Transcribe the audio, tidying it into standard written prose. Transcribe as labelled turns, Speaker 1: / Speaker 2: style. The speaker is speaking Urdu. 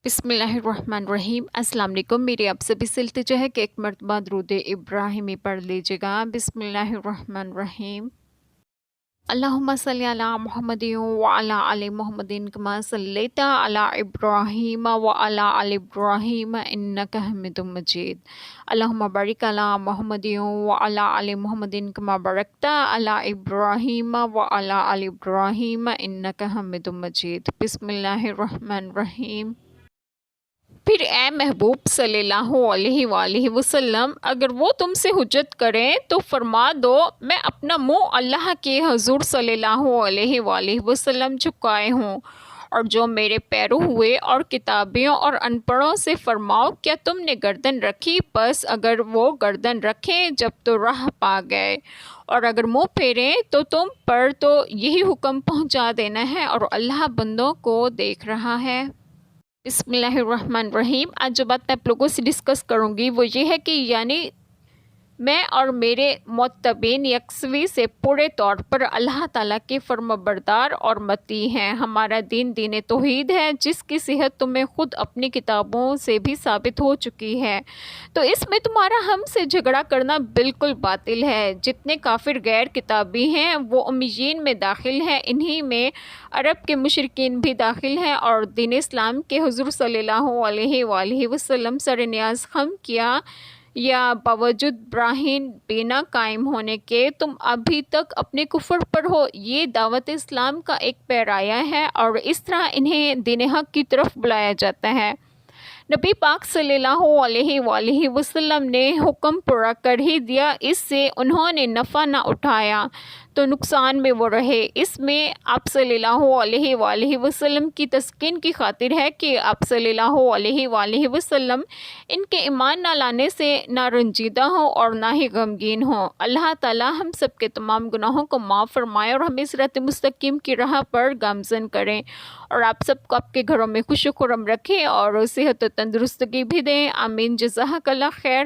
Speaker 1: بسم اللہ الرحمن الرحیم۔ السلام علیکم۔ میری آپ سے بھی سے التجا ہے کہ ایک مرتبہ درود ابراہیمی پڑھ لیجیے گا۔ بسم اللہ الرحمن الرحیم۔ اللہم صلی علی محمد وعلی آل محمد کما صلیت علی ابراہیم وعلی آل ابراہیم انک حمید مجید۔ اللہم بارک علی محمد وعلی آل محمد کما بارکت علی ابراہیم وعلی آل ابراہیم انک حمید مجید۔ بسم اللہ الرحمن الرحیم۔ پھر اے محبوب صلی اللہ علیہ وآلہ وسلم، اگر وہ تم سے حجت کریں تو فرما دو میں اپنا منہ اللہ کے حضور صلی اللہ علیہ وآلہ وسلم جھکائے ہوں، اور جو میرے پیرو ہوئے اور کتابیوں اور ان پڑھوں سے فرماؤ کیا تم نے گردن رکھی؟ بس اگر وہ گردن رکھیں جب تو راہ پا گئے، اور اگر منہ پھیریں تو تم پر تو یہی حکم پہنچا دینا ہے، اور اللہ بندوں کو دیکھ رہا ہے۔ بسم اللہ الرحمن الرحیم۔ آج جو بات میں آپ لوگوں سے ڈسکس کروں گی وہ یہ ہے کہ یعنی میں اور میرے متبعین یکسوئی سے پورے طور پر اللہ تعالیٰ کے فرمانبردار اور مطیع ہیں۔ ہمارا دین دین توحید ہے جس کی صحت تمہیں خود اپنی کتابوں سے بھی ثابت ہو چکی ہے، تو اس میں تمہارا ہم سے جھگڑا کرنا بالکل باطل ہے۔ جتنے کافر غیر کتابی ہیں وہ امیین میں داخل ہیں، انہی میں عرب کے مشرکین بھی داخل ہیں، اور دین اسلام کے حضور صلی اللہ علیہ وآلہ وسلم سر نیاز خم کیا یا باوجود براہین بینا قائم ہونے کے تم ابھی تک اپنے کفر پر ہو۔ یہ دعوت اسلام کا ایک پیرایہ ہے اور اس طرح انہیں دین حق کی طرف بلایا جاتا ہے۔ نبی پاک صلی اللہ علیہ وآلہ وسلم نے حکم پورا کر ہی دیا، اس سے انہوں نے نفع نہ اٹھایا تو نقصان میں وہ رہے۔ اس میں آپ صلی اللہ علیہ وآلہ وسلم کی تسکین کی خاطر ہے کہ آپ صلی اللہ علیہ وآلہ وسلم ان کے ایمان نہ لانے سے نہ رنجیدہ ہوں اور نہ ہی غمگین ہوں۔ اللہ تعالی ہم سب کے تمام گناہوں کو معاف فرمائے اور ہمیں صراط مستقیم کی راہ پر گامزن کریں، اور آپ سب کو آپ کے گھروں میں خوش و خرم رکھیں اور صحت و تندرستگی بھی دیں۔ آمین۔ جزاک اللہ خیر۔